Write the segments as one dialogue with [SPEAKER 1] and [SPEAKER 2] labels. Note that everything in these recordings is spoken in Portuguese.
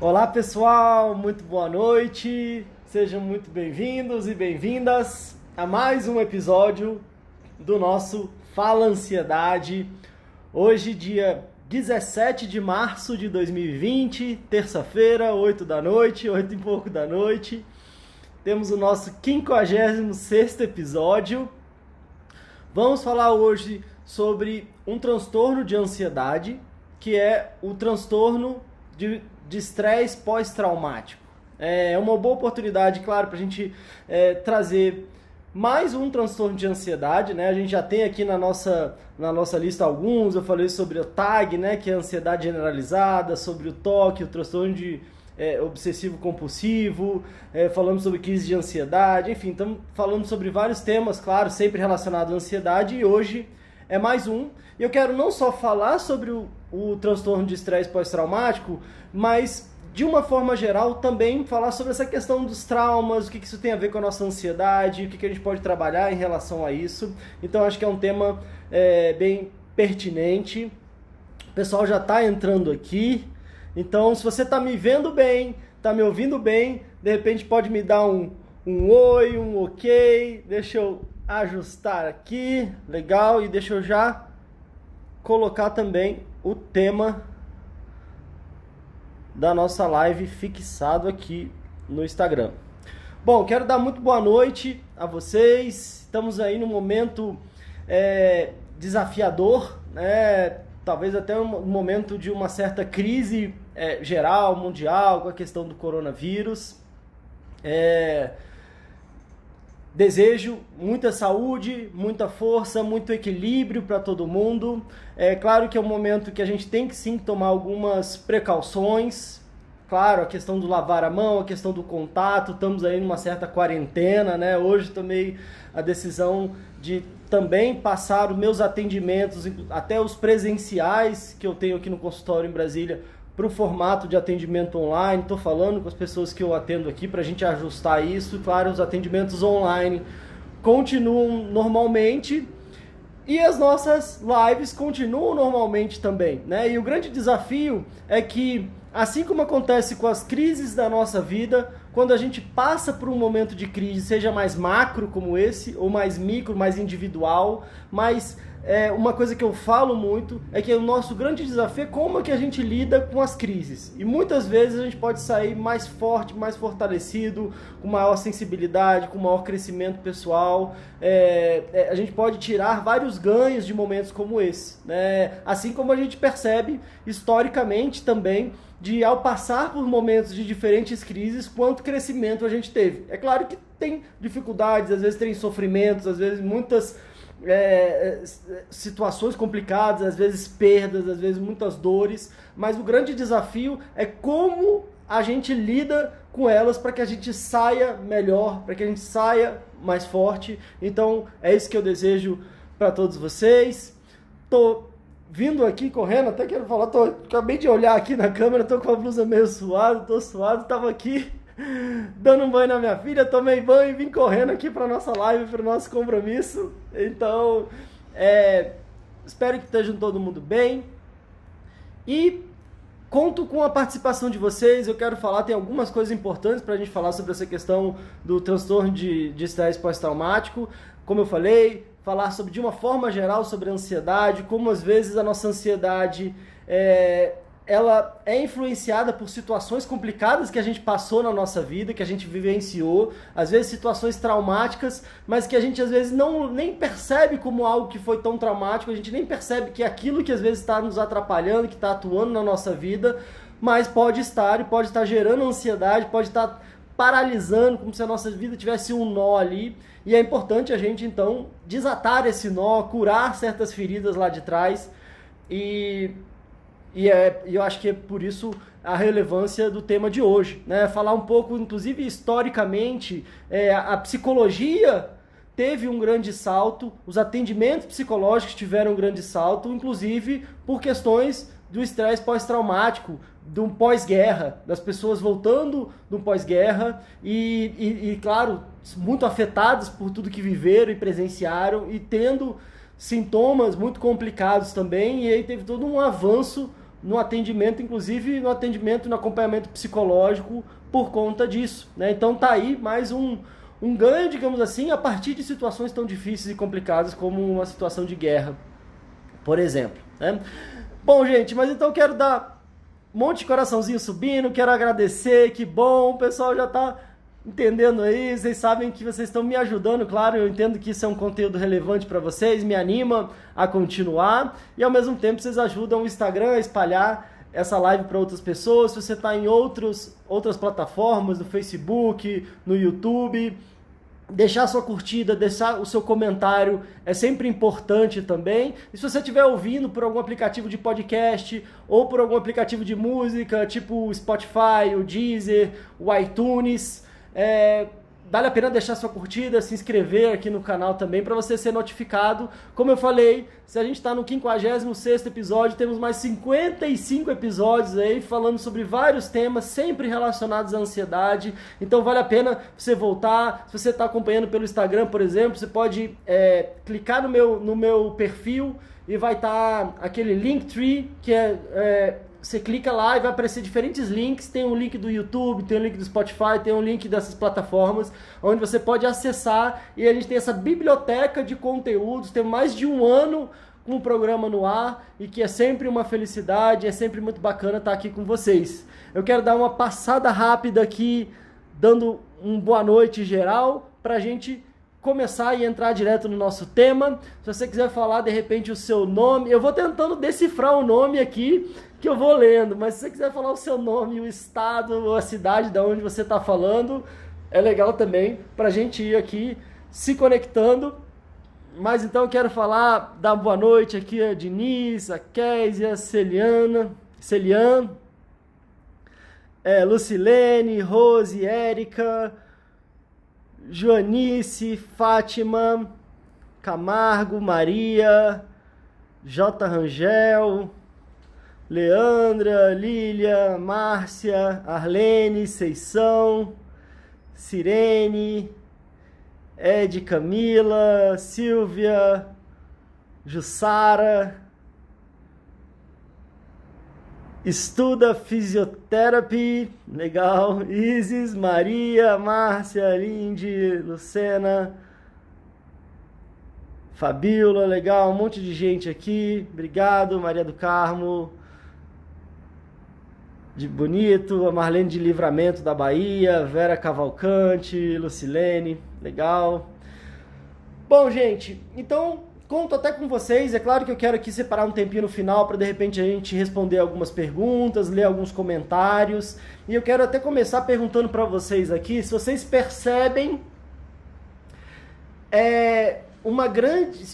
[SPEAKER 1] Olá pessoal, muito boa noite, sejam muito bem-vindos e bem-vindas a mais um episódio do nosso Fala Ansiedade. Hoje, dia 17 de março de 2020, terça-feira, 8 da noite, 8 e pouco da noite. Temos o nosso 56º episódio. Vamos falar hoje sobre um transtorno de ansiedade, que é o transtorno de estresse pós-traumático. É uma boa oportunidade, claro, para a gente trazer mais um transtorno de ansiedade, né? A gente já tem aqui na nossa lista alguns. Eu falei sobre o TAG, né, que é a ansiedade generalizada, sobre o TOC, o transtorno de obsessivo compulsivo, falamos sobre crise de ansiedade, enfim, estamos falando sobre vários temas, claro, sempre relacionados à ansiedade, e hoje é mais um. E eu quero não só falar sobre o transtorno de estresse pós-traumático, mas de uma forma geral também falar sobre essa questão dos traumas, o que isso tem a ver com a nossa ansiedade, o que a gente pode trabalhar em relação a isso. Então acho que é um tema bem pertinente. O pessoal já está entrando aqui. Então, se você está me vendo bem, está me ouvindo bem, de repente pode me dar um oi, um ok. Deixa eu ajustar aqui, legal, e deixa eu já colocar também o tema da nossa live fixado aqui no Instagram. Bom, quero dar muito boa noite a vocês. Estamos aí num momento desafiador, né? Talvez até um momento de uma certa crise geral, mundial, com a questão do coronavírus. Desejo muita saúde, muita força, muito equilíbrio para todo mundo. É claro que é um momento que a gente tem que sim tomar algumas precauções. Claro, a questão do lavar a mão, a questão do contato, estamos aí numa certa quarentena, né? Hoje tomei a decisão de também passar os meus atendimentos, até os presenciais que eu tenho aqui no consultório em Brasília, para o formato de atendimento online. Estou falando com as pessoas que eu atendo aqui para a gente ajustar isso. E, claro, os atendimentos online continuam normalmente e as nossas lives continuam normalmente também, né? E o grande desafio é que, assim como acontece com as crises da nossa vida, quando a gente passa por um momento de crise, seja mais macro como esse, ou mais micro, mais individual, mas uma coisa que eu falo muito é que o nosso grande desafio é como que a gente lida com as crises. E muitas vezes a gente pode sair mais forte, mais fortalecido, com maior sensibilidade, com maior crescimento pessoal. A gente pode tirar vários ganhos de momentos como esse, né? Assim como a gente percebe historicamente também, ao passar por momentos de diferentes crises, quanto crescimento a gente teve. É claro que tem dificuldades, às vezes tem sofrimentos, às vezes muitas situações complicadas, às vezes perdas, às vezes muitas dores, mas o grande desafio é como a gente lida com elas para que a gente saia melhor, para que a gente saia mais forte. Então é isso que eu desejo para todos vocês. Tô vindo aqui correndo, até quero falar, acabei de olhar aqui na câmera, tô com a blusa meio suada, tô suado, tava aqui dando um banho na minha filha, tomei banho e vim correndo aqui para nossa live, para o nosso compromisso. Então, espero que esteja todo mundo bem e conto com a participação de vocês. Eu quero falar, tem algumas coisas importantes para a gente falar sobre essa questão do transtorno de estresse pós-traumático. Como eu falei, falar sobre, de uma forma geral, sobre a ansiedade, como às vezes a nossa ansiedade ela é influenciada por situações complicadas que a gente passou na nossa vida, que a gente vivenciou, às vezes situações traumáticas, mas que a gente às vezes nem percebe como algo que foi tão traumático, a gente nem percebe que é aquilo que às vezes está nos atrapalhando, que está atuando na nossa vida, mas pode estar gerando ansiedade, pode estar paralisando, como se a nossa vida tivesse um nó ali, e é importante a gente então desatar esse nó, curar certas feridas lá de trás, e eu acho que é por isso a relevância do tema de hoje, né? Falar um pouco, inclusive historicamente, a psicologia teve um grande salto, os atendimentos psicológicos tiveram um grande salto, inclusive por questões do estresse pós-traumático, de um pós-guerra, das pessoas voltando do pós-guerra e, claro, muito afetadas por tudo que viveram e presenciaram e tendo sintomas muito complicados também, e aí teve todo um avanço no atendimento, inclusive no atendimento, no acompanhamento psicológico por conta disso, né? Então tá aí mais um ganho, digamos assim, a partir de situações tão difíceis e complicadas como uma situação de guerra, por exemplo, né? Bom, gente, mas então eu quero dar um monte de coraçãozinho subindo, quero agradecer, que bom, o pessoal já tá entendendo aí, vocês sabem que vocês estão me ajudando, claro, eu entendo que isso é um conteúdo relevante para vocês, me anima a continuar e ao mesmo tempo vocês ajudam o Instagram a espalhar essa live para outras pessoas. Se você está em outras plataformas, no Facebook, no YouTube, deixar sua curtida, deixar o seu comentário é sempre importante também. E se você estiver ouvindo por algum aplicativo de podcast ou por algum aplicativo de música, tipo o Spotify, o Deezer, o iTunes, vale a pena deixar sua curtida, se inscrever aqui no canal também para você ser notificado. Como eu falei, se a gente está no 56º episódio, temos mais 55 episódios aí falando sobre vários temas, sempre relacionados à ansiedade. Então vale a pena você voltar. Se você está acompanhando pelo Instagram, por exemplo, você pode clicar no meu perfil e vai estar aquele Linktree, que você clica lá e vai aparecer diferentes links. Tem um link do YouTube, tem um link do Spotify, tem um link dessas plataformas, onde você pode acessar. E a gente tem essa biblioteca de conteúdos. Tem mais de um ano com o programa no ar e que é sempre uma felicidade, é sempre muito bacana estar aqui com vocês. Eu quero dar uma passada rápida aqui, dando um boa noite geral, para a gente começar e entrar direto no nosso tema. Se você quiser falar de repente o seu nome, eu vou tentando decifrar o nome aqui que eu vou lendo, mas se você quiser falar o seu nome, o estado ou a cidade de onde você está falando, é legal também para a gente ir aqui se conectando. Mas então eu quero dar boa noite aqui a Diniz, a Késia, Celian, Lucilene, Rose, Érica, Joanice, Fátima, Camargo, Maria, J. Rangel, Leandra, Lília, Márcia, Arlene, Seição, Sirene, Ed, Camila, Silvia, Jussara, estuda fisioterapia, legal, Isis, Maria, Márcia, Lindy, Lucena, Fabíola, legal, um monte de gente aqui, obrigado, Maria do Carmo, de Bonito, a Marlene de Livramento da Bahia, Vera Cavalcante, Lucilene, legal. Bom, gente, então conto até com vocês. É claro que eu quero aqui separar um tempinho no final para de repente a gente responder algumas perguntas, ler alguns comentários. E eu quero até começar perguntando para vocês aqui se vocês percebem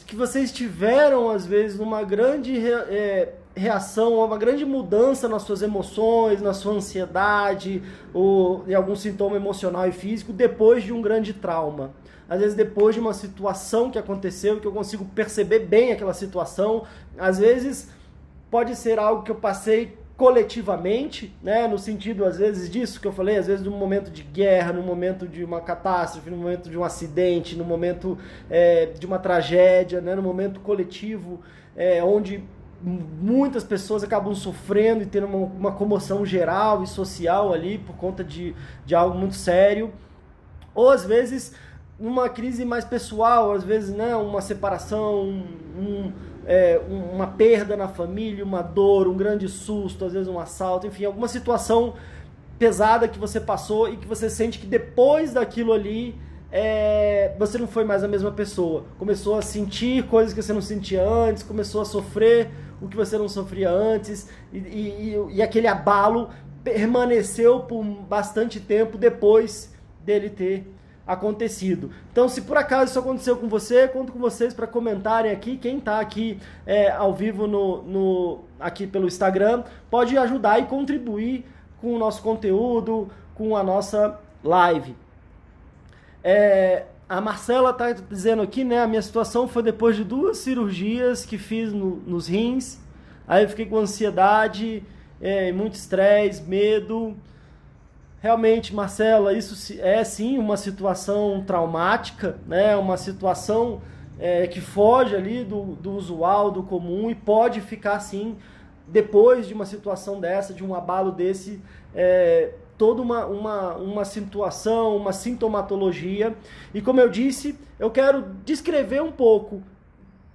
[SPEAKER 1] que vocês tiveram às vezes uma grande reação, uma grande mudança nas suas emoções, na sua ansiedade ou em algum sintoma emocional e físico depois de um grande trauma. Às vezes depois de uma situação que aconteceu, que eu consigo perceber bem aquela situação. Às vezes pode ser algo que eu passei coletivamente, né? No sentido, às vezes, disso que eu falei, às vezes num momento de guerra, num momento de uma catástrofe, num momento de um acidente, num momento de uma tragédia, né? No momento coletivo, onde muitas pessoas acabam sofrendo e tendo uma comoção geral e social ali por conta de algo muito sério. Ou às vezes numa crise mais pessoal, às vezes, né, uma separação, uma perda na família, uma dor, um grande susto, às vezes um assalto, enfim, alguma situação pesada que você passou e que você sente que depois daquilo ali você não foi mais a mesma pessoa. Começou a sentir coisas que você não sentia antes, começou a sofrer o que você não sofria antes e aquele abalo permaneceu por bastante tempo depois dele ter acontecido. Então, se por acaso isso aconteceu com você, conto com vocês para comentarem aqui. Quem está aqui ao vivo aqui pelo Instagram pode ajudar e contribuir com o nosso conteúdo, com a nossa live. A Marcela está dizendo aqui, né? A minha situação foi depois de 2 cirurgias que fiz nos rins. Aí eu fiquei com ansiedade, muito estresse, medo. Realmente, Marcela, isso é sim uma situação traumática, né? Uma situação que foge ali do usual, do comum, e pode ficar sim depois de uma situação dessa, de um abalo desse, toda uma situação, uma sintomatologia. E como eu disse, eu quero descrever um pouco,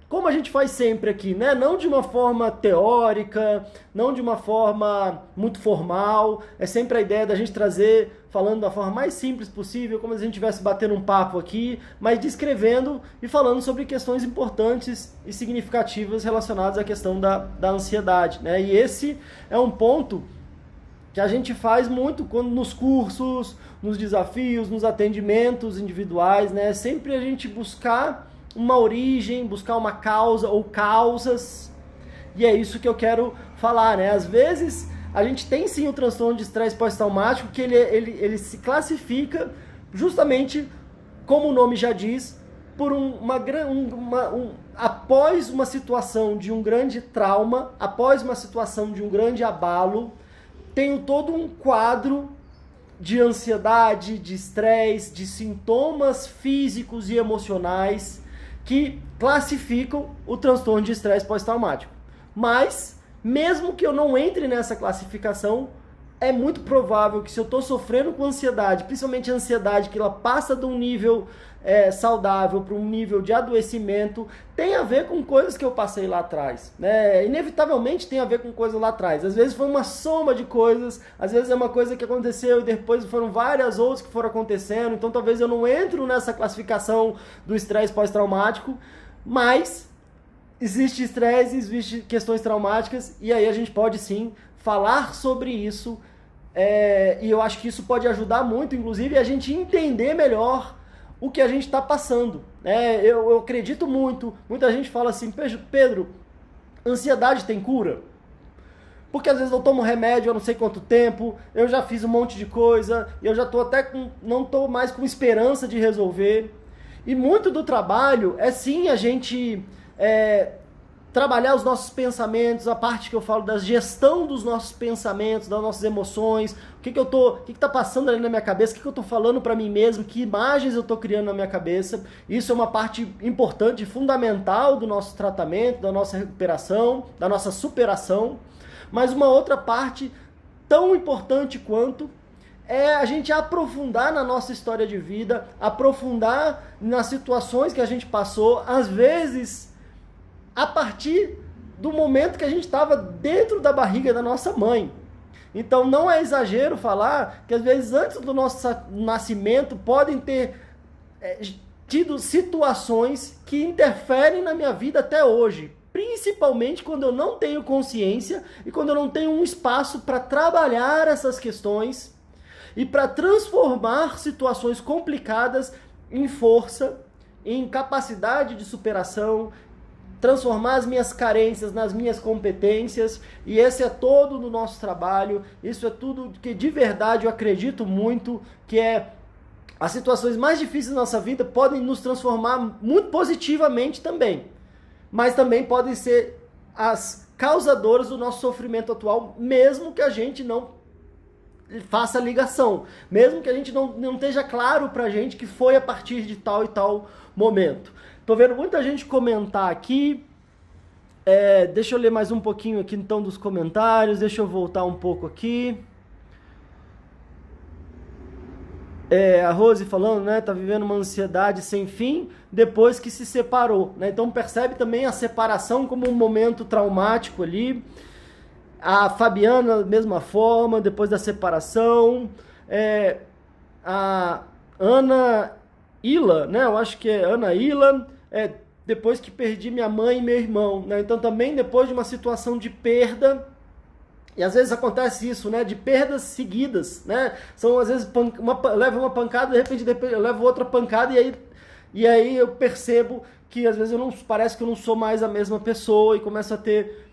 [SPEAKER 1] como a gente faz sempre aqui, né? Não de uma forma teórica, não de uma forma muito formal, é sempre a ideia da gente trazer, falando da forma mais simples possível, como se a gente estivesse batendo um papo aqui, mas descrevendo e falando sobre questões importantes e significativas relacionadas à questão da ansiedade, né? E esse é um ponto que a gente faz muito quando nos cursos, nos desafios, nos atendimentos individuais, né? Sempre a gente buscar uma origem, buscar uma causa ou causas, e é isso que eu quero falar, né? Às vezes a gente tem sim o transtorno de estresse pós-traumático, que ele se classifica justamente, como o nome já diz, por após uma situação de um grande trauma, após uma situação de um grande abalo, tem todo um quadro de ansiedade, de estresse, de sintomas físicos e emocionais que classificam o transtorno de estresse pós-traumático. Mas, mesmo que eu não entre nessa classificação, é muito provável que se eu estou sofrendo com ansiedade, principalmente a ansiedade que ela passa de um nível saudável para um nível de adoecimento, tem a ver com coisas que eu passei lá atrás, né? Inevitavelmente tem a ver com coisas lá atrás. Às vezes foi uma soma de coisas, às vezes é uma coisa que aconteceu e depois foram várias outras que foram acontecendo, então talvez eu não entro nessa classificação do estresse pós-traumático, mas existe estresse, existe questões traumáticas, e aí a gente pode sim falar sobre isso, e eu acho que isso pode ajudar muito, inclusive, a gente entender melhor o que a gente está passando. Eu acredito muito, muita gente fala assim, Pedro, ansiedade tem cura? Porque às vezes eu tomo remédio há não sei quanto tempo, eu já fiz um monte de coisa, eu já estou não estou mais com esperança de resolver. E muito do trabalho é sim a gente trabalhar os nossos pensamentos, a parte que eu falo da gestão dos nossos pensamentos, das nossas emoções, o que está passando ali na minha cabeça, o que eu estou falando para mim mesmo, que imagens eu estou criando na minha cabeça. Isso é uma parte importante, fundamental do nosso tratamento, da nossa recuperação, da nossa superação. Mas uma outra parte tão importante quanto é a gente aprofundar na nossa história de vida, aprofundar nas situações que a gente passou, às vezes a partir do momento que a gente estava dentro da barriga da nossa mãe. Então não é exagero falar que às vezes antes do nosso nascimento podem ter tido situações que interferem na minha vida até hoje. Principalmente quando eu não tenho consciência e quando eu não tenho um espaço para trabalhar essas questões e para transformar situações complicadas em força, em capacidade de superação, transformar as minhas carências nas minhas competências, e esse é todo do nosso trabalho, isso é tudo que de verdade eu acredito muito, que as situações mais difíceis da nossa vida podem nos transformar muito positivamente também, mas também podem ser as causadoras do nosso sofrimento atual, mesmo que a gente não faça ligação, mesmo que a gente não esteja claro pra gente que foi a partir de tal e tal momento. Tô vendo muita gente comentar aqui. Deixa eu ler mais um pouquinho aqui então dos comentários. Deixa eu voltar um pouco aqui. A Rose falando, né? Tá vivendo uma ansiedade sem fim depois que se separou, né? Então percebe também a separação como um momento traumático ali. A Fabiana, da mesma forma, depois da separação. A Ana Ila, né? Eu acho que é Ana Ila, depois que perdi minha mãe e meu irmão, né? Então também depois de uma situação de perda, e às vezes acontece isso, né? De perdas seguidas, né? São às vezes leva uma pancada, de repente eu levo outra pancada e aí eu percebo que às vezes parece que eu não sou mais a mesma pessoa e começo a ter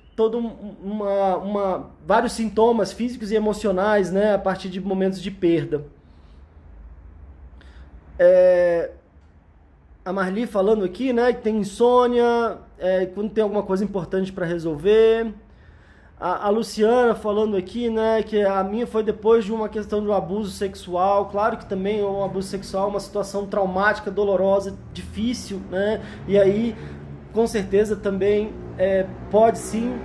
[SPEAKER 1] vários sintomas físicos e emocionais, né? A partir de momentos de perda. A Marli falando aqui, né, que tem insônia, quando tem alguma coisa importante para resolver. A Luciana falando aqui, né, que a minha foi depois de uma questão de um abuso sexual. Claro que também um abuso sexual é uma situação traumática, dolorosa, difícil, né? E aí, com certeza, também pode sim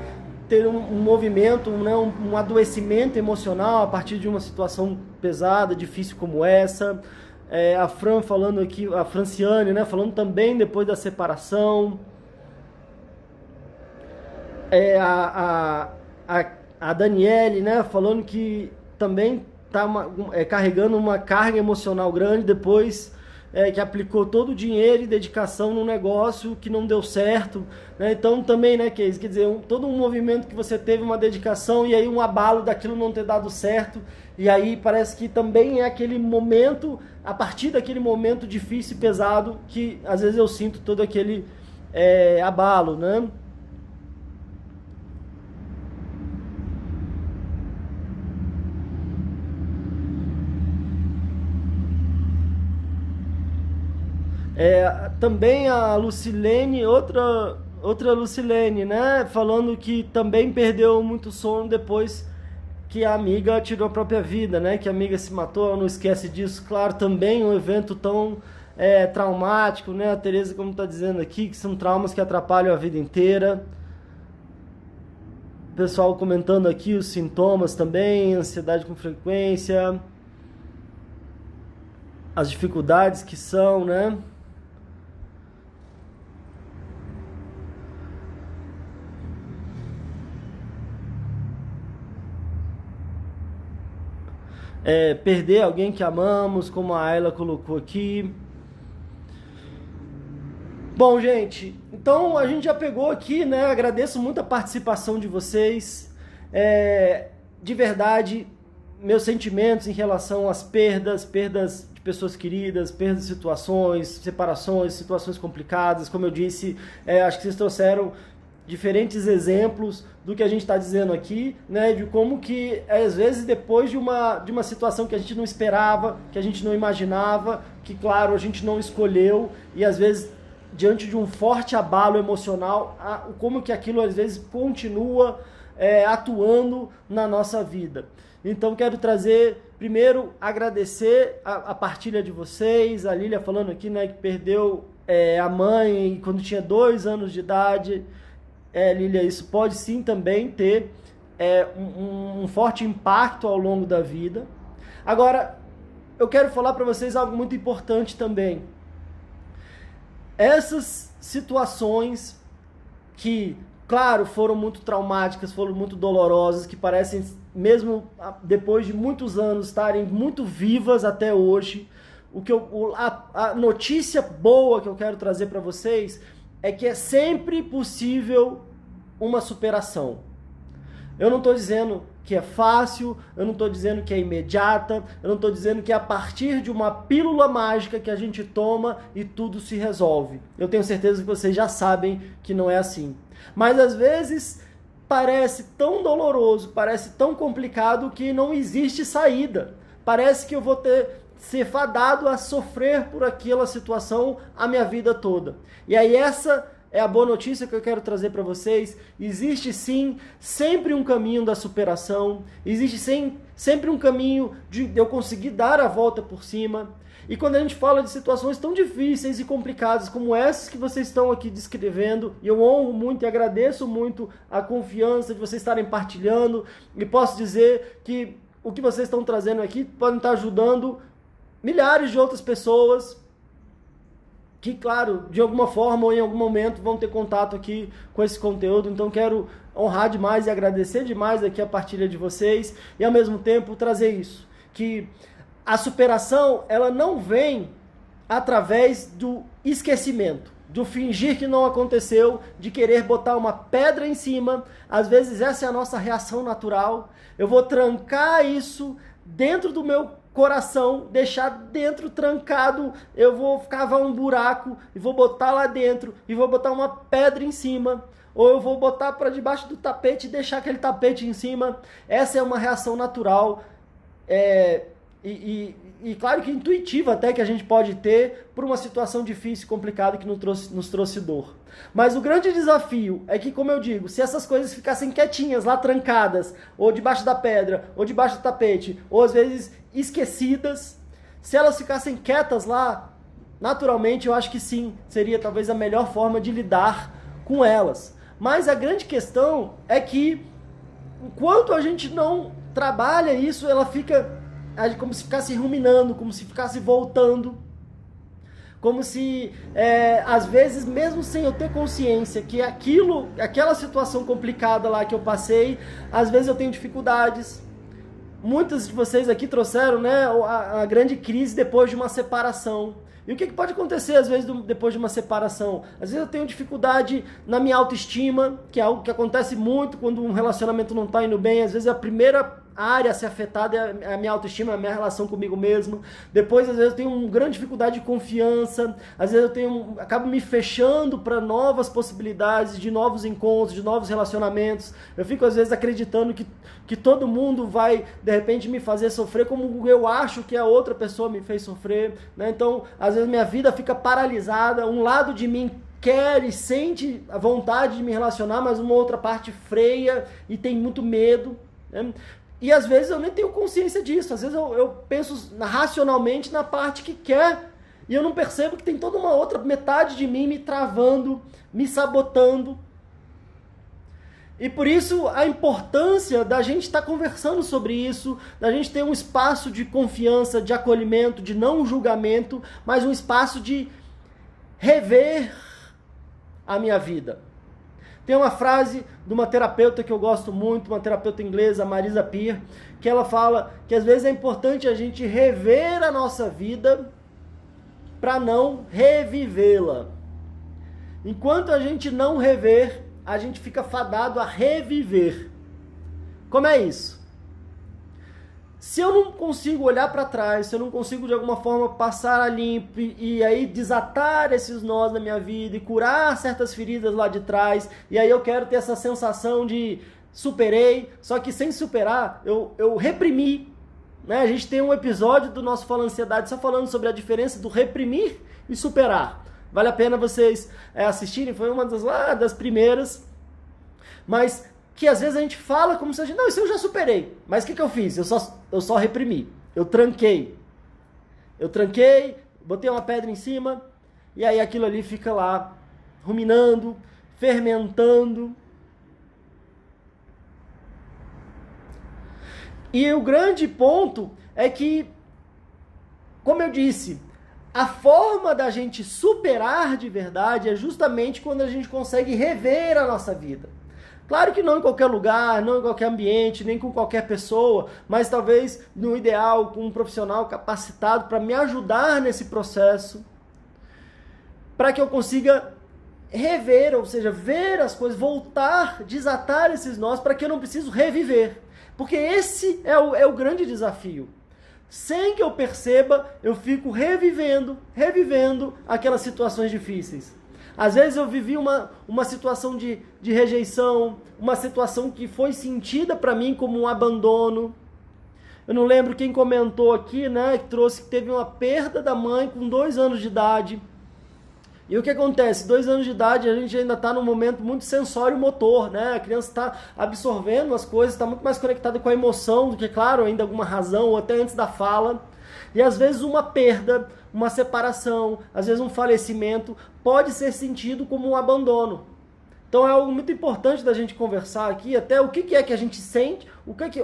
[SPEAKER 1] ter um movimento, né, um adoecimento emocional a partir de uma situação pesada, difícil como essa. A Fran falando aqui, a Franciane, né, falando também depois da separação. A Daniele, né, falando que também está carregando uma carga emocional grande depois que aplicou todo o dinheiro e dedicação num negócio que não deu certo, né? Então também, né, quer dizer, todo um movimento que você teve uma dedicação e aí um abalo daquilo não ter dado certo, e aí parece que também é aquele momento, a partir daquele momento difícil e pesado, que às vezes eu sinto todo aquele abalo, né? Também a Lucilene, outra Lucilene, né? Falando que também perdeu muito sono depois que a amiga tirou a própria vida, né? Que a amiga se matou, não esquece disso. Claro, também um evento tão traumático, né? A Tereza, como está dizendo aqui, que são traumas que atrapalham a vida inteira. O pessoal comentando aqui os sintomas também, ansiedade com frequência, as dificuldades que são, né? Perder alguém que amamos, como a Ayla colocou aqui. Bom, gente, então a gente já pegou aqui, né? Agradeço muito a participação de vocês. De verdade, meus sentimentos em relação às perdas de pessoas queridas, perdas de situações, separações, situações complicadas. Como eu disse, acho que vocês trouxeram diferentes exemplos do que a gente está dizendo aqui, né, de como que às vezes depois de uma situação que a gente não esperava, que a gente não imaginava, que claro, a gente não escolheu, e às vezes diante de um forte abalo emocional, como que aquilo às vezes continua atuando na nossa vida. Então quero trazer, primeiro, agradecer a partilha de vocês, a Lília falando aqui, né, que perdeu a mãe quando tinha 2 anos de idade. Lília, isso pode sim também ter um forte impacto ao longo da vida. Agora, eu quero falar para vocês algo muito importante também. Essas situações que, claro, foram muito traumáticas, foram muito dolorosas, que parecem, mesmo depois de muitos anos, estarem muito vivas até hoje. A notícia boa que eu quero trazer para vocês é que é sempre possível uma superação. Eu não estou dizendo que é fácil, eu não estou dizendo que é imediata, eu não estou dizendo que é a partir de uma pílula mágica que a gente toma e tudo se resolve. Eu tenho certeza que vocês já sabem que não é assim. Mas às vezes parece tão doloroso, parece tão complicado que não existe saída. Parece que eu vou ser fadado a sofrer por aquela situação a minha vida toda. E aí essa é a boa notícia que eu quero trazer para vocês. Existe sim sempre um caminho da superação, existe sempre um caminho de eu conseguir dar a volta por cima. E quando a gente fala de situações tão difíceis e complicadas como essas que vocês estão aqui descrevendo, e eu honro muito e agradeço muito a confiança de vocês estarem partilhando, e posso dizer que o que vocês estão trazendo aqui podem estar ajudando milhares de outras pessoas que, claro, de alguma forma ou em algum momento vão ter contato aqui com esse conteúdo. Então quero honrar demais e agradecer demais aqui a partilha de vocês e ao mesmo tempo trazer isso, que a superação ela não vem através do esquecimento, do fingir que não aconteceu, de querer botar uma pedra em cima. Às vezes essa é a nossa reação natural. Eu vou trancar isso dentro do meu coração, deixar dentro trancado, eu vou cavar um buraco e vou botar lá dentro e vou botar uma pedra em cima, ou eu vou botar para debaixo do tapete e deixar aquele tapete em cima. Essa é uma reação natural e claro que intuitiva até, que a gente pode ter por uma situação difícil e complicada que nos trouxe dor. Mas o grande desafio é que, como eu digo, se essas coisas ficassem quietinhas lá, trancadas, ou debaixo da pedra, ou debaixo do tapete, ou às vezes esquecidas, se elas ficassem quietas lá, naturalmente eu acho que sim, seria talvez a melhor forma de lidar com elas. Mas a grande questão é que, enquanto a gente não trabalha isso, ela fica como se ficasse ruminando, como se ficasse voltando, como se, às vezes, mesmo sem eu ter consciência que aquela situação complicada lá que eu passei, às vezes eu tenho dificuldades. Muitos de vocês aqui trouxeram, né, a grande crise depois de uma separação. E o que pode acontecer, às vezes, depois de uma separação? Às vezes eu tenho dificuldade na minha autoestima, que é algo que acontece muito quando um relacionamento não está indo bem. Às vezes a primeira área a ser afetada é a minha autoestima, a minha relação comigo mesmo. Depois, às vezes, eu tenho uma grande dificuldade de confiança. Às vezes acabo me fechando para novas possibilidades, de novos encontros, de novos relacionamentos. Eu fico, às vezes, acreditando que todo mundo vai, de repente, me fazer sofrer como eu acho que a outra pessoa me fez sofrer, né? Então, às vezes, minha vida fica paralisada. Um lado de mim quer e sente a vontade de me relacionar, mas uma outra parte freia e tem muito medo, né? E às vezes eu nem tenho consciência disso. Às vezes eu penso racionalmente na parte que quer e eu não percebo que tem toda uma outra metade de mim me travando, me sabotando. E por isso a importância da gente estar conversando sobre isso, da gente ter um espaço de confiança, de acolhimento, de não julgamento, mas um espaço de rever a minha vida. Tem uma frase de uma terapeuta que eu gosto muito, uma terapeuta inglesa, Marisa Peer, que ela fala que às vezes é importante a gente rever a nossa vida para não revivê-la. Enquanto a gente não rever, a gente fica fadado a reviver. Como é isso? Se eu não consigo olhar para trás, se eu não consigo de alguma forma passar a limpo e aí desatar esses nós na minha vida e curar certas feridas lá de trás, e aí eu quero ter essa sensação de superei, só que sem superar, eu reprimi, né? A gente tem um episódio do nosso Fala Ansiedade só falando sobre a diferença do reprimir e superar. Vale a pena vocês assistirem, foi uma das primeiras, mas que às vezes a gente fala como se a gente... Não, isso eu já superei. Mas o que eu fiz? Eu só reprimi. Eu tranquei. Botei uma pedra em cima, e aí aquilo ali fica lá, ruminando, fermentando. E o grande ponto é que, como eu disse, a forma da gente superar de verdade é justamente quando a gente consegue rever a nossa vida. Claro que não em qualquer lugar, não em qualquer ambiente, nem com qualquer pessoa, mas talvez, no ideal, com um profissional capacitado para me ajudar nesse processo, para que eu consiga rever, ou seja, ver as coisas, voltar, desatar esses nós, para que eu não preciso reviver. Porque esse é o grande desafio. Sem que eu perceba, eu fico revivendo aquelas situações difíceis. Às vezes eu vivi uma situação de rejeição, uma situação que foi sentida para mim como um abandono. Eu não lembro quem comentou aqui, né, que trouxe que teve uma perda da mãe com 2 anos de idade. E o que acontece? 2 anos de idade, a gente ainda está num momento muito sensório-motor, né? A criança está absorvendo as coisas, está muito mais conectada com a emoção do que, claro, ainda alguma razão, ou até antes da fala. E às vezes uma perda, uma separação, às vezes um falecimento, pode ser sentido como um abandono. Então é algo muito importante da gente conversar aqui, até o que é que a gente sente,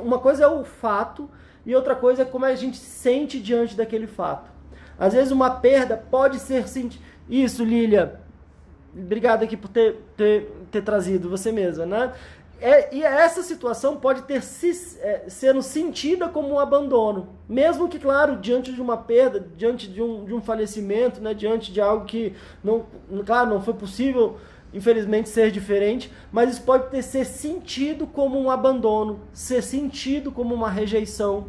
[SPEAKER 1] uma coisa é o fato, e outra coisa é como a gente se sente diante daquele fato. Às vezes uma perda pode ser sentida. Isso, Lília, obrigado aqui por ter trazido você mesma, né? E essa situação pode sendo sentida como um abandono, mesmo que, claro, diante de uma perda, diante de um falecimento, né, diante de algo que, não foi possível, infelizmente, ser diferente, mas isso pode ser sentido como um abandono, ser sentido como uma rejeição.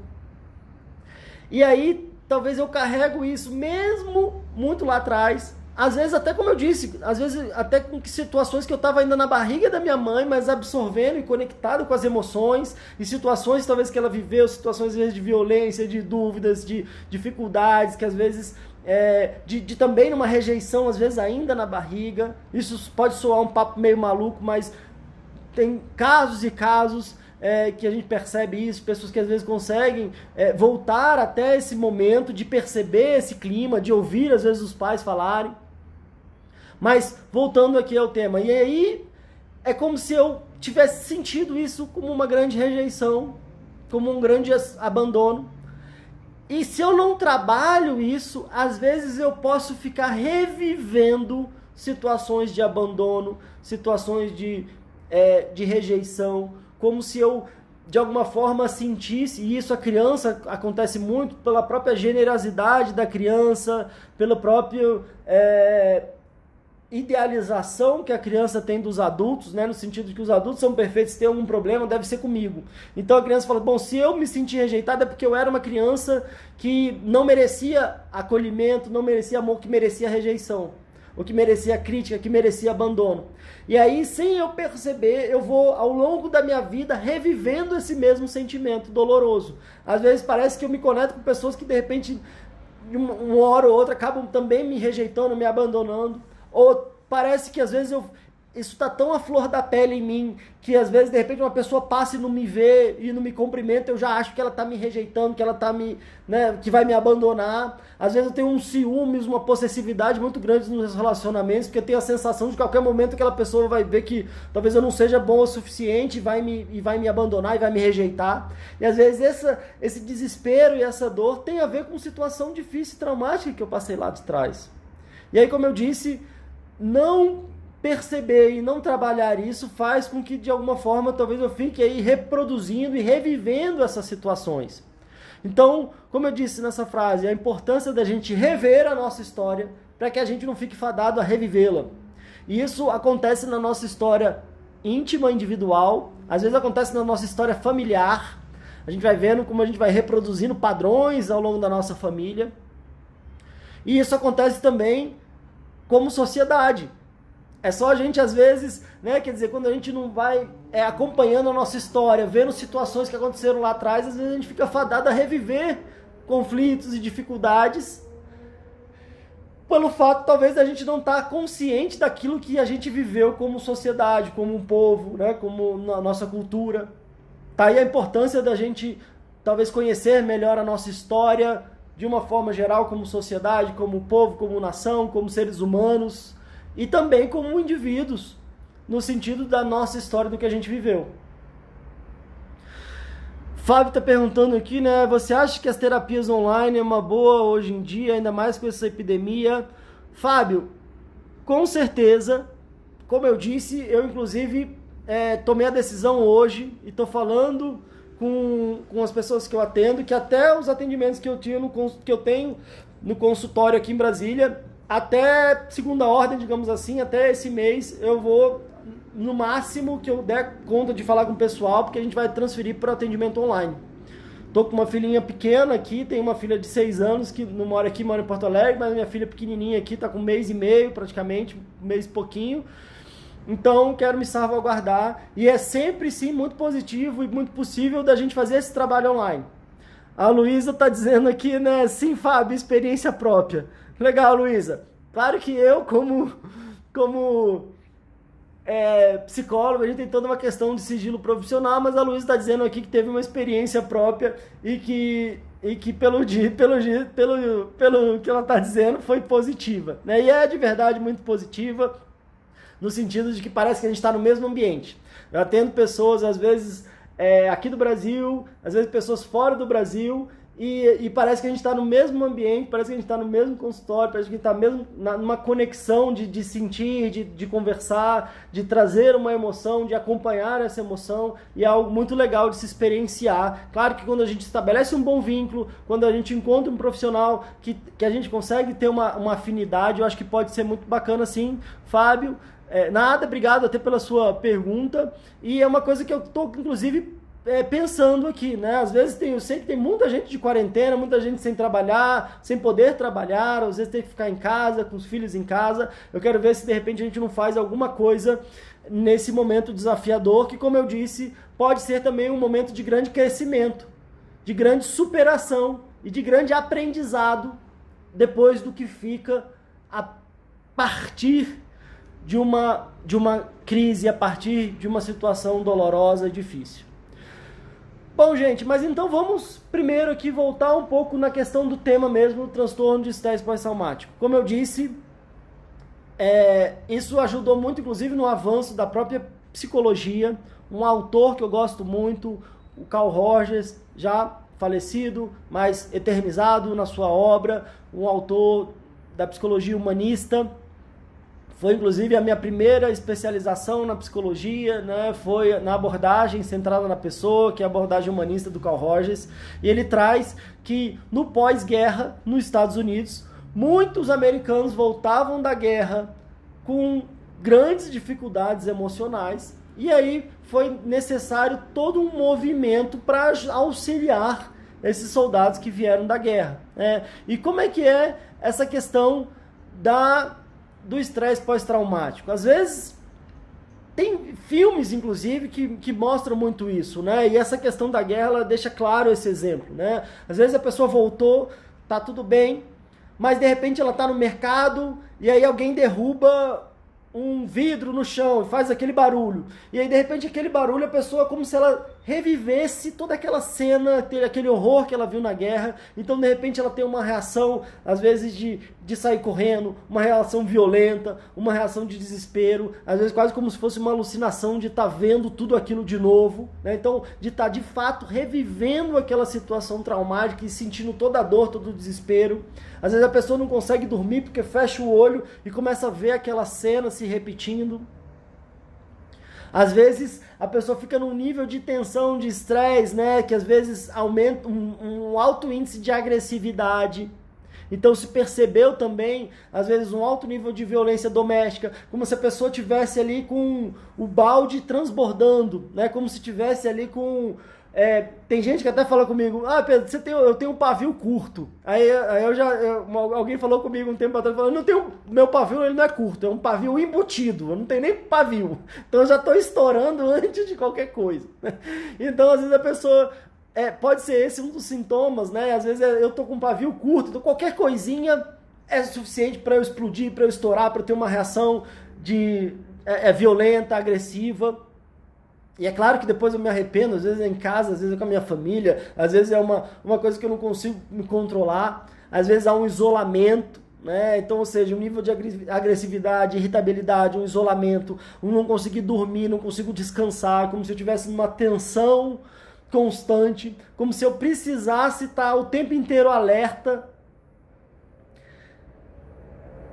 [SPEAKER 1] E aí, talvez eu carrego isso mesmo muito lá atrás. Às vezes, até como eu disse, às vezes até com situações que eu estava ainda na barriga da minha mãe, mas absorvendo e conectado com as emoções, e situações talvez que ela viveu, situações às vezes de violência, de dúvidas, de dificuldades, que às vezes, de também numa rejeição, às vezes ainda na barriga. Isso pode soar um papo meio maluco, mas tem casos e casos que a gente percebe isso, pessoas que às vezes conseguem voltar até esse momento de perceber esse clima, de ouvir às vezes os pais falarem. Mas voltando aqui ao tema, e aí é como se eu tivesse sentido isso como uma grande rejeição, como um grande abandono. E se eu não trabalho isso, às vezes eu posso ficar revivendo situações de abandono, situações de rejeição, como se eu, de alguma forma, sentisse, e isso a criança acontece muito pela própria generosidade da criança, pelo próprio idealização que a criança tem dos adultos, né, no sentido de que os adultos são perfeitos, se tem algum problema, deve ser comigo. Então a criança fala, bom, se eu me senti rejeitada é porque eu era uma criança que não merecia acolhimento, não merecia amor, que merecia rejeição, ou que merecia crítica, que merecia abandono. E aí, sem eu perceber, eu vou, ao longo da minha vida, revivendo esse mesmo sentimento doloroso. Às vezes parece que eu me conecto com pessoas que, de repente, uma hora ou outra, acabam também me rejeitando, me abandonando. Ou parece que às vezes isso está tão à flor da pele em mim, que às vezes de repente uma pessoa passa e não me vê e não me cumprimenta, eu já acho que ela está me rejeitando, que ela tá que vai me abandonar. Às vezes eu tenho um ciúmes, uma possessividade muito grande nos relacionamentos, porque eu tenho a sensação de que a qualquer momento aquela pessoa vai ver que talvez eu não seja bom o suficiente e vai me abandonar e vai me rejeitar. E às vezes esse desespero e essa dor tem a ver com situação difícil e traumática que eu passei lá de trás. E aí, como eu disse, não perceber e não trabalhar isso faz com que, de alguma forma, talvez eu fique aí reproduzindo e revivendo essas situações. Então, como eu disse nessa frase, a importância da gente rever a nossa história para que a gente não fique fadado a revivê-la. E isso acontece na nossa história íntima, individual, às vezes acontece na nossa história familiar. A gente vai vendo como a gente vai reproduzindo padrões ao longo da nossa família. E isso acontece também como sociedade. É só a gente, às vezes, né, quer dizer, quando a gente não vai acompanhando a nossa história, vendo situações que aconteceram lá atrás, às vezes a gente fica fadado a reviver conflitos e dificuldades pelo fato, talvez, da gente não estar consciente daquilo que a gente viveu como sociedade, como um povo, né, como na nossa cultura. Tá aí a importância da gente, talvez, conhecer melhor a nossa história, de uma forma geral, como sociedade, como povo, como nação, como seres humanos, e também como indivíduos, no sentido da nossa história, do que a gente viveu. Fábio está perguntando aqui, né? Você acha que as terapias online é uma boa hoje em dia, ainda mais com essa epidemia? Fábio, com certeza, como eu disse, eu inclusive tomei a decisão hoje e estou falando com as pessoas que eu atendo, que até os atendimentos que eu tenho no consultório aqui em Brasília, até segunda ordem, digamos assim, até esse mês, eu vou, no máximo que eu der conta de falar com o pessoal, porque a gente vai transferir para atendimento online. Tô com uma filhinha pequena aqui, tenho uma filha de 6 anos, que não mora aqui, mora em Porto Alegre, mas minha filha pequenininha aqui, tá com 1 mês e meio, praticamente, 1 mês e pouquinho. Então, quero me salvaguardar, e é sempre, sim, muito positivo e muito possível da gente fazer esse trabalho online. A Luísa está dizendo aqui, né, sim, Fábio, experiência própria. Legal, Luísa. Claro que eu, como psicólogo, a gente tem toda uma questão de sigilo profissional, mas a Luísa está dizendo aqui que teve uma experiência própria e que pelo que ela está dizendo, foi positiva, né? E é de verdade muito positiva, no sentido de que parece que a gente está no mesmo ambiente. Eu atendo pessoas, às vezes, aqui do Brasil, às vezes pessoas fora do Brasil, e parece que a gente está no mesmo ambiente, parece que a gente está no mesmo consultório, parece que a gente está mesmo numa conexão de sentir, de conversar, de trazer uma emoção, de acompanhar essa emoção, e é algo muito legal de se experienciar. Claro que quando a gente estabelece um bom vínculo, quando a gente encontra um profissional que a gente consegue ter uma afinidade, eu acho que pode ser muito bacana sim, Fábio. Obrigado até pela sua pergunta, e é uma coisa que eu estou, inclusive, pensando aqui, né? Às vezes eu sei que tem muita gente de quarentena, muita gente sem trabalhar, sem poder trabalhar, às vezes tem que ficar em casa, com os filhos em casa. Eu quero ver se de repente a gente não faz alguma coisa nesse momento desafiador, que, como eu disse, pode ser também um momento de grande crescimento, de grande superação e de grande aprendizado depois do que fica a partir de uma crise, a partir de uma situação dolorosa e difícil. Bom, gente, mas então vamos primeiro aqui voltar um pouco na questão do tema mesmo, do transtorno de estresse pós-traumático. Como eu disse, isso ajudou muito, inclusive, no avanço da própria psicologia, um autor que eu gosto muito, o Carl Rogers, já falecido, mas eternizado na sua obra, um autor da psicologia humanista. Foi inclusive a minha primeira especialização na psicologia, né? Foi na abordagem centrada na pessoa, que é a abordagem humanista do Carl Rogers. E ele traz que no pós-guerra, nos Estados Unidos, muitos americanos voltavam da guerra com grandes dificuldades emocionais. E aí foi necessário todo um movimento para auxiliar esses soldados que vieram da guerra, né? E como é que é essa questão do estresse pós-traumático? Às vezes tem filmes, inclusive, que mostram muito isso, né? E essa questão da guerra, ela deixa claro esse exemplo, né? Às vezes a pessoa voltou, tá tudo bem, mas de repente ela tá no mercado e aí alguém derruba um vidro no chão e faz aquele barulho. E aí, de repente, aquele barulho, a pessoa como se ela revivesse toda aquela cena, aquele horror que ela viu na guerra. Então, de repente, ela tem uma reação, às vezes, de sair correndo, uma reação violenta, uma reação de desespero, às vezes quase como se fosse uma alucinação de estar vendo tudo aquilo de novo, né? Então, de estar, de fato, revivendo aquela situação traumática e sentindo toda a dor, todo o desespero. Às vezes a pessoa não consegue dormir porque fecha o olho e começa a ver aquela cena se repetindo. Às vezes a pessoa fica num nível de tensão, de estresse, né, que às vezes aumenta um alto índice de agressividade. Então se percebeu também, às vezes, um alto nível de violência doméstica, como se a pessoa tivesse ali com o balde transbordando, né, como se tivesse ali com... tem gente que até fala comigo, Pedro, eu tenho um pavio curto. Alguém falou comigo um tempo atrás, falou, meu pavio ele não é curto, é um pavio embutido, eu não tenho nem pavio. Então eu já estou estourando antes de qualquer coisa. Então às vezes a pessoa, pode ser esse um dos sintomas, né? Às vezes eu estou com um pavio curto, então qualquer coisinha é suficiente para eu explodir, para eu estourar, para eu ter uma reação violenta, agressiva. E é claro que depois eu me arrependo, às vezes é em casa, às vezes é com a minha família, às vezes é uma coisa que eu não consigo me controlar, às vezes há um isolamento, né? Então, ou seja, um nível de agressividade, irritabilidade, um isolamento, um não conseguir dormir, não consigo descansar, como se eu estivesse numa tensão constante, como se eu precisasse estar o tempo inteiro alerta.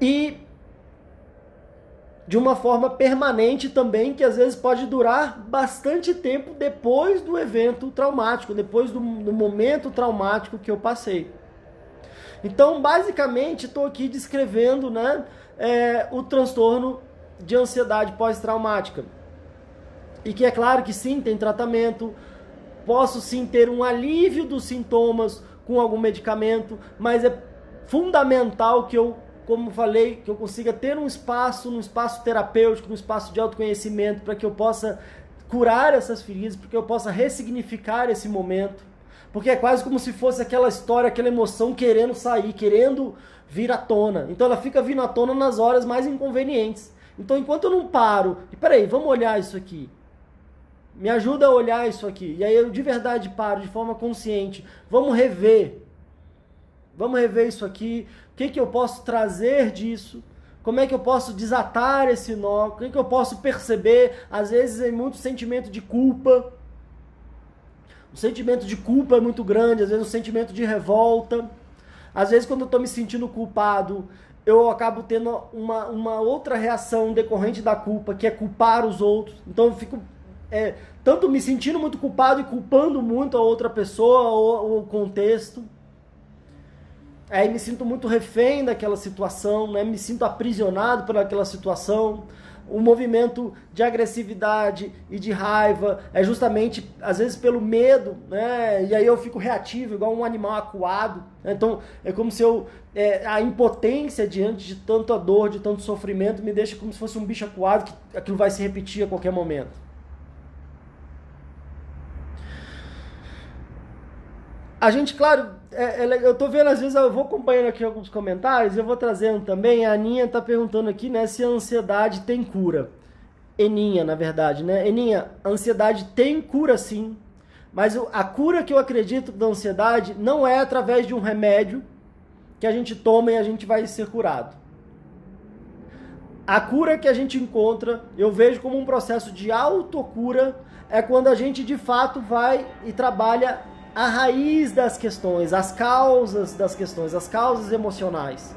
[SPEAKER 1] E de uma forma permanente também, que às vezes pode durar bastante tempo depois do evento traumático, depois do momento traumático que eu passei. Então, basicamente, estou aqui descrevendo, né, o transtorno de ansiedade pós-traumática. E que é claro que sim, tem tratamento, posso sim ter um alívio dos sintomas com algum medicamento, mas é fundamental que eu, como falei, que eu consiga ter um espaço terapêutico, um espaço de autoconhecimento, para que eu possa curar essas feridas, para que eu possa ressignificar esse momento, porque é quase como se fosse aquela história, aquela emoção querendo sair, querendo vir à tona. Então ela fica vindo à tona nas horas mais inconvenientes. Então enquanto eu não paro, e peraí, vamos olhar isso aqui, me ajuda a olhar isso aqui, e aí eu de verdade paro de forma consciente, vamos rever isso aqui, o que eu posso trazer disso, como é que eu posso desatar esse nó, o que eu posso perceber, às vezes é muito sentimento de culpa, o sentimento de culpa é muito grande, às vezes o sentimento de revolta, às vezes quando eu estou me sentindo culpado, eu acabo tendo uma outra reação decorrente da culpa, que é culpar os outros, então eu fico tanto me sentindo muito culpado e culpando muito a outra pessoa ou o contexto. Aí me sinto muito refém daquela situação, né? Me sinto aprisionado por aquela situação. O movimento de agressividade e de raiva é justamente, às vezes, pelo medo, né? E aí eu fico reativo, igual um animal acuado. Então, é como se a impotência diante de tanta dor, de tanto sofrimento, me deixa como se fosse um bicho acuado, que aquilo vai se repetir a qualquer momento. A gente, claro, eu tô vendo, às vezes, eu vou acompanhando aqui alguns comentários, eu vou trazendo também, a Aninha tá perguntando aqui, né, se a ansiedade tem cura. Eninha, na verdade, né? Eninha, a ansiedade tem cura sim, mas a cura que eu acredito da ansiedade não é através de um remédio que a gente toma e a gente vai ser curado. A cura que a gente encontra, eu vejo como um processo de autocura, é quando a gente de fato vai e trabalha a raiz das questões, as causas das questões, as causas emocionais.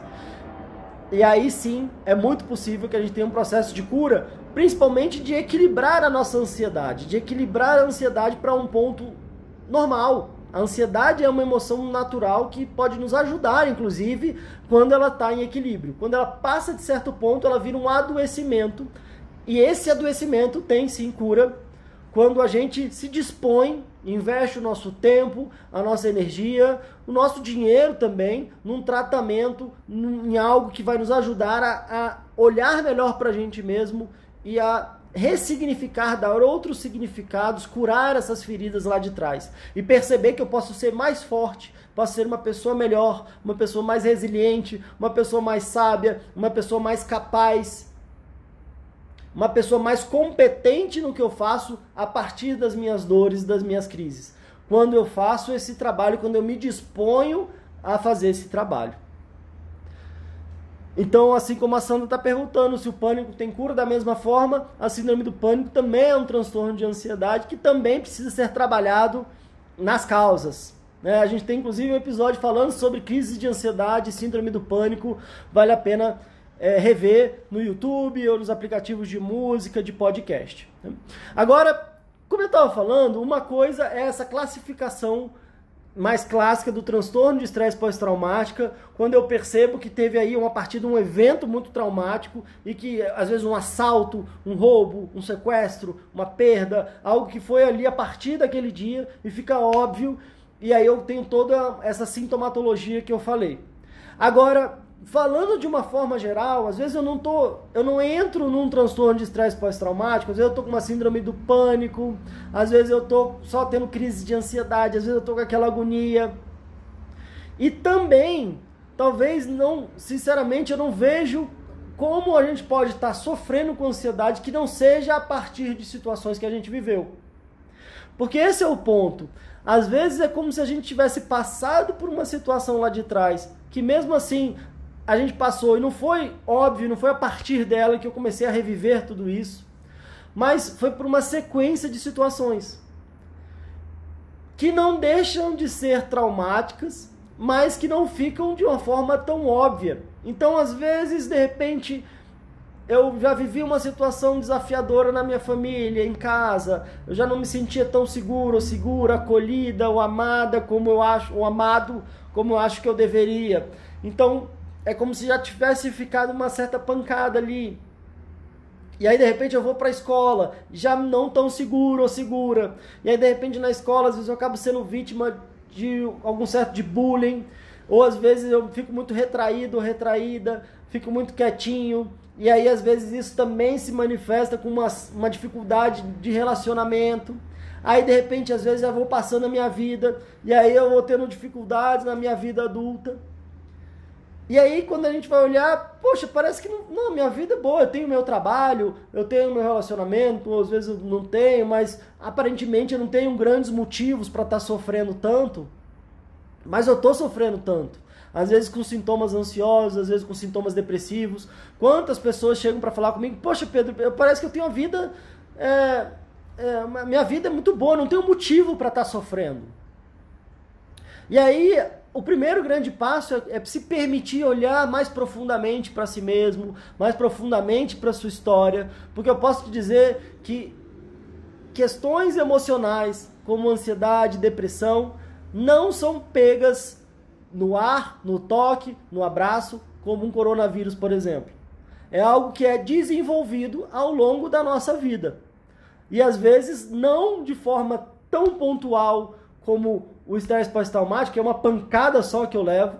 [SPEAKER 1] E aí sim, é muito possível que a gente tenha um processo de cura, principalmente de equilibrar a nossa ansiedade, de equilibrar a ansiedade para um ponto normal. A ansiedade é uma emoção natural que pode nos ajudar, inclusive, quando ela está em equilíbrio. Quando ela passa de certo ponto, ela vira um adoecimento. E esse adoecimento tem sim cura quando a gente se dispõe, investe o nosso tempo, a nossa energia, o nosso dinheiro também, num tratamento, em algo que vai nos ajudar a olhar melhor para a gente mesmo e a ressignificar, dar outros significados, curar essas feridas lá de trás. E perceber que eu posso ser mais forte, posso ser uma pessoa melhor, uma pessoa mais resiliente, uma pessoa mais sábia, uma pessoa mais capaz, uma pessoa mais competente no que eu faço a partir das minhas dores, das minhas crises. Quando eu faço esse trabalho, quando eu me disponho a fazer esse trabalho. Então, assim como a Sandra está perguntando se o pânico tem cura, da mesma forma, a síndrome do pânico também é um transtorno de ansiedade que também precisa ser trabalhado nas causas. A gente tem inclusive um episódio falando sobre crises de ansiedade, síndrome do pânico, vale a pena rever no YouTube ou nos aplicativos de música, de podcast. Agora, como eu estava falando, uma coisa é essa classificação mais clássica do transtorno de estresse pós-traumática, quando eu percebo que teve aí a partir de um evento muito traumático e que às vezes um assalto, um roubo, um sequestro, uma perda, algo que foi ali a partir daquele dia e fica óbvio, e aí eu tenho toda essa sintomatologia que eu falei. Agora, falando de uma forma geral, às vezes eu não entro num transtorno de estresse pós-traumático, às vezes eu tô com uma síndrome do pânico, às vezes eu tô só tendo crise de ansiedade, às vezes eu tô com aquela agonia. E também, talvez não, sinceramente, eu não vejo como a gente pode estar sofrendo com ansiedade que não seja a partir de situações que a gente viveu. Porque esse é o ponto. Às vezes é como se a gente tivesse passado por uma situação lá de trás, que mesmo assim a gente passou e não foi óbvio, não foi a partir dela que eu comecei a reviver tudo isso, mas foi por uma sequência de situações que não deixam de ser traumáticas, mas que não ficam de uma forma tão óbvia. Então, às vezes, de repente, eu já vivi uma situação desafiadora na minha família, em casa, eu já não me sentia tão seguro ou segura, acolhida ou amada como eu acho, ou amado como eu acho que eu deveria. Então, é como se já tivesse ficado uma certa pancada ali. E aí, de repente, eu vou para a escola, já não tão seguro ou segura. E aí, de repente, na escola, às vezes eu acabo sendo vítima de algum certo de bullying. Ou, às vezes, eu fico muito retraído ou retraída, fico muito quietinho. E aí, às vezes, isso também se manifesta com uma dificuldade de relacionamento. Aí, de repente, às vezes, eu vou passando a minha vida. E aí, eu vou tendo dificuldades na minha vida adulta. E aí, quando a gente vai olhar, poxa, parece que não, minha vida é boa, eu tenho meu trabalho, eu tenho meu relacionamento, às vezes eu não tenho, mas aparentemente eu não tenho grandes motivos para estar sofrendo tanto, mas eu estou sofrendo tanto. Às vezes com sintomas ansiosos, às vezes com sintomas depressivos. Quantas pessoas chegam para falar comigo, poxa Pedro, parece que eu tenho uma vida, minha vida é muito boa, não tenho motivo para estar sofrendo. E aí, o primeiro grande passo é se permitir olhar mais profundamente para si mesmo, mais profundamente para a sua história, porque eu posso te dizer que questões emocionais, como ansiedade, depressão, não são pegas no ar, no toque, no abraço, como um coronavírus, por exemplo. É algo que é desenvolvido ao longo da nossa vida. E às vezes não de forma tão pontual como o estresse pós-traumático, que é uma pancada só que eu levo,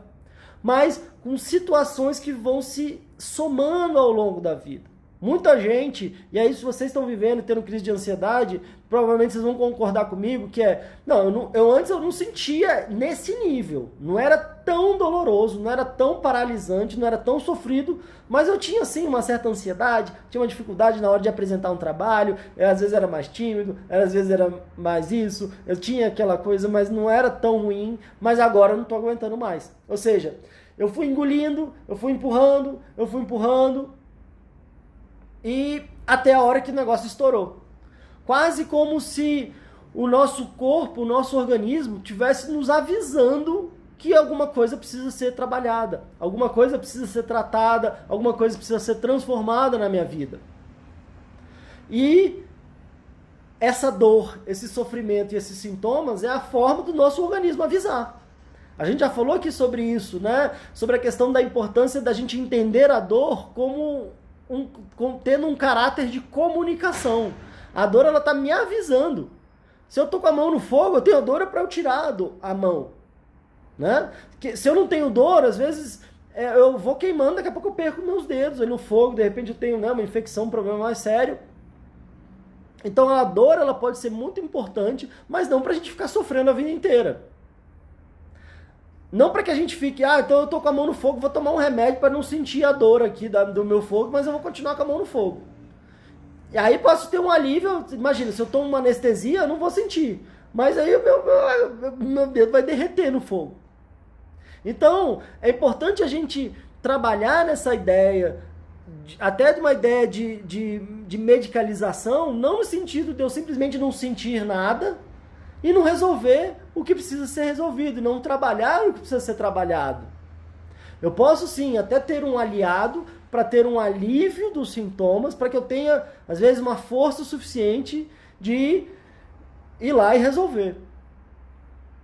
[SPEAKER 1] mas com situações que vão se somando ao longo da vida. Muita gente, e aí se vocês estão vivendo e tendo crise de ansiedade, provavelmente vocês vão concordar comigo que antes eu não sentia nesse nível, não era tão doloroso, não era tão paralisante, não era tão sofrido, mas eu tinha sim uma certa ansiedade, tinha uma dificuldade na hora de apresentar um trabalho, às vezes era mais tímido, às vezes era mais isso, eu tinha aquela coisa, mas não era tão ruim, mas agora eu não estou aguentando mais. Ou seja, eu fui engolindo, eu fui empurrando, e até a hora que o negócio estourou. Quase como se o nosso corpo, o nosso organismo tivesse nos avisando que alguma coisa precisa ser trabalhada, alguma coisa precisa ser tratada, alguma coisa precisa ser transformada na minha vida. E essa dor, esse sofrimento e esses sintomas é a forma do nosso organismo avisar. A gente já falou aqui sobre isso, né? Sobre a questão da importância da gente entender a dor como tendo um caráter de comunicação. A dor, ela tá me avisando. Se eu tô com a mão no fogo, eu tenho dor para eu tirar a mão, né? Se eu não tenho dor, às vezes eu vou queimando, daqui a pouco eu perco meus dedos aí no fogo, de repente eu tenho, né, uma infecção, um problema mais sério. Então a dor, ela pode ser muito importante, mas não pra gente ficar sofrendo a vida inteira. Não para que a gente fique, então eu tô com a mão no fogo, vou tomar um remédio para não sentir a dor aqui do meu fogo, mas eu vou continuar com a mão no fogo. E aí posso ter um alívio, imagina, se eu tomo uma anestesia, eu não vou sentir. Mas aí o meu dedo vai derreter no fogo. Então, é importante a gente trabalhar nessa ideia, até de uma ideia de medicalização, não no sentido de eu simplesmente não sentir nada, e não resolver o que precisa ser resolvido, e não trabalhar o que precisa ser trabalhado. Eu posso sim até ter um aliado para ter um alívio dos sintomas, para que eu tenha, às vezes, uma força suficiente de ir lá e resolver.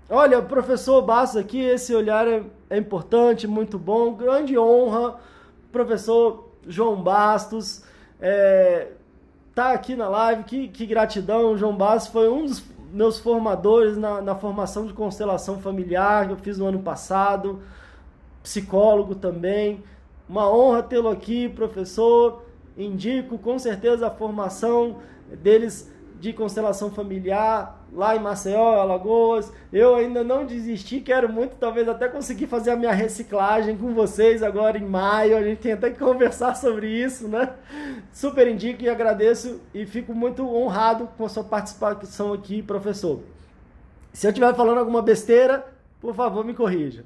[SPEAKER 1] Olha, professor Bastos aqui, esse olhar é importante, muito bom, grande honra, professor João Bastos, tá aqui na live, que gratidão. O João Bastos foi um dos meus formadores na formação de constelação familiar que eu fiz no ano passado, psicólogo também. Uma honra tê-lo aqui, professor. Indico com certeza a formação deles de constelação familiar lá em Maceió, Alagoas. Eu ainda não desisti, quero muito, talvez até conseguir fazer a minha reciclagem com vocês agora em maio. A gente tem até que conversar sobre isso, né? Super indico e agradeço e fico muito honrado com a sua participação aqui, professor. Se eu estiver falando alguma besteira, por favor, me corrija.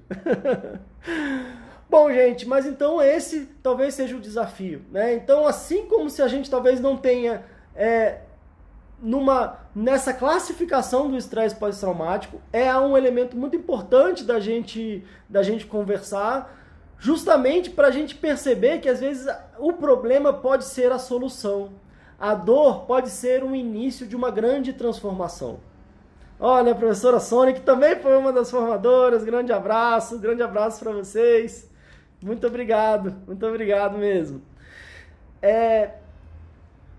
[SPEAKER 1] Bom, gente, mas então esse talvez seja o desafio, né? Então, assim como se a gente talvez não tenha nessa classificação do estresse pós-traumático, é um elemento muito importante da gente conversar, justamente para a gente perceber que às vezes o problema pode ser a solução. A dor pode ser o início de uma grande transformação. Olha, a professora Sônia, que também foi uma das formadoras, grande abraço para vocês. Muito obrigado mesmo.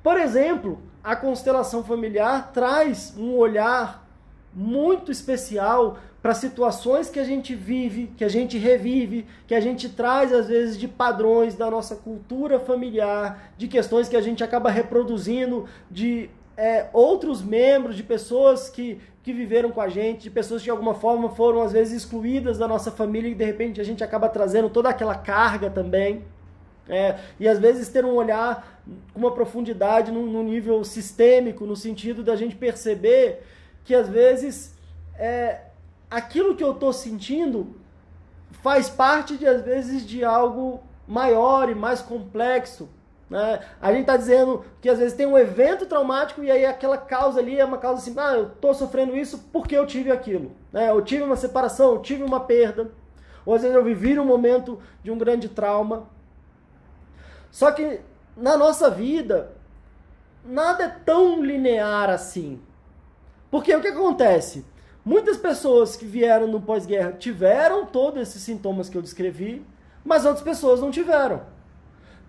[SPEAKER 1] Por exemplo, a constelação familiar traz um olhar muito especial para situações que a gente vive, que a gente revive, que a gente traz às vezes de padrões da nossa cultura familiar, de questões que a gente acaba reproduzindo de outros membros, de pessoas que viveram com a gente, de pessoas que de alguma forma foram às vezes excluídas da nossa família e de repente a gente acaba trazendo toda aquela carga também. E às vezes ter um olhar com uma profundidade no nível sistêmico, no sentido da gente perceber que às vezes aquilo que eu estou sentindo faz parte às vezes de algo maior e mais complexo, né? A gente está dizendo que às vezes tem um evento traumático e aí aquela causa ali é uma causa assim, eu estou sofrendo isso porque eu tive aquilo, né? Eu tive uma separação, eu tive uma perda, ou às vezes eu vivi um momento de um grande trauma. Só que na nossa vida, nada é tão linear assim. Porque o que acontece? Muitas pessoas que vieram no pós-guerra tiveram todos esses sintomas que eu descrevi, mas outras pessoas não tiveram.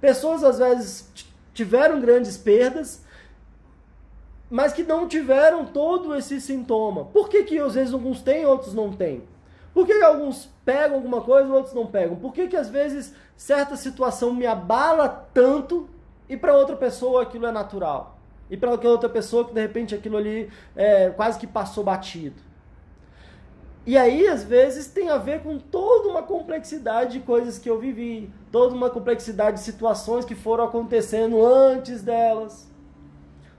[SPEAKER 1] Pessoas, às vezes, tiveram grandes perdas, mas que não tiveram todo esse sintoma. Por que às vezes alguns têm e outros não têm? Por que alguns pegam alguma coisa e outros não pegam? Por que às vezes certa situação me abala tanto e para outra pessoa aquilo é natural? E para outra pessoa que de repente aquilo ali quase que passou batido? E aí, às vezes, tem a ver com toda uma complexidade de coisas que eu vivi, toda uma complexidade de situações que foram acontecendo antes delas.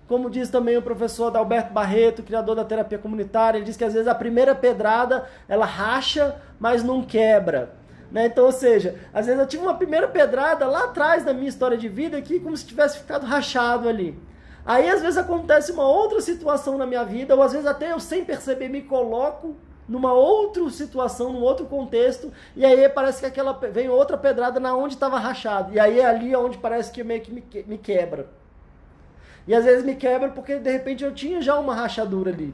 [SPEAKER 1] Como diz também o professor Adalberto Barreto, criador da terapia comunitária, ele diz que às vezes a primeira pedrada, ela racha, mas não quebra. Né? Então, ou seja, às vezes eu tive uma primeira pedrada lá atrás da minha história de vida que como se tivesse ficado rachado ali. Aí às vezes acontece uma outra situação na minha vida, ou às vezes até eu sem perceber me coloco numa outra situação, num outro contexto, e aí parece que aquela vem outra pedrada na onde estava rachado. E aí é ali onde parece que meio que me quebra. E às vezes me quebra porque de repente eu tinha já uma rachadura ali.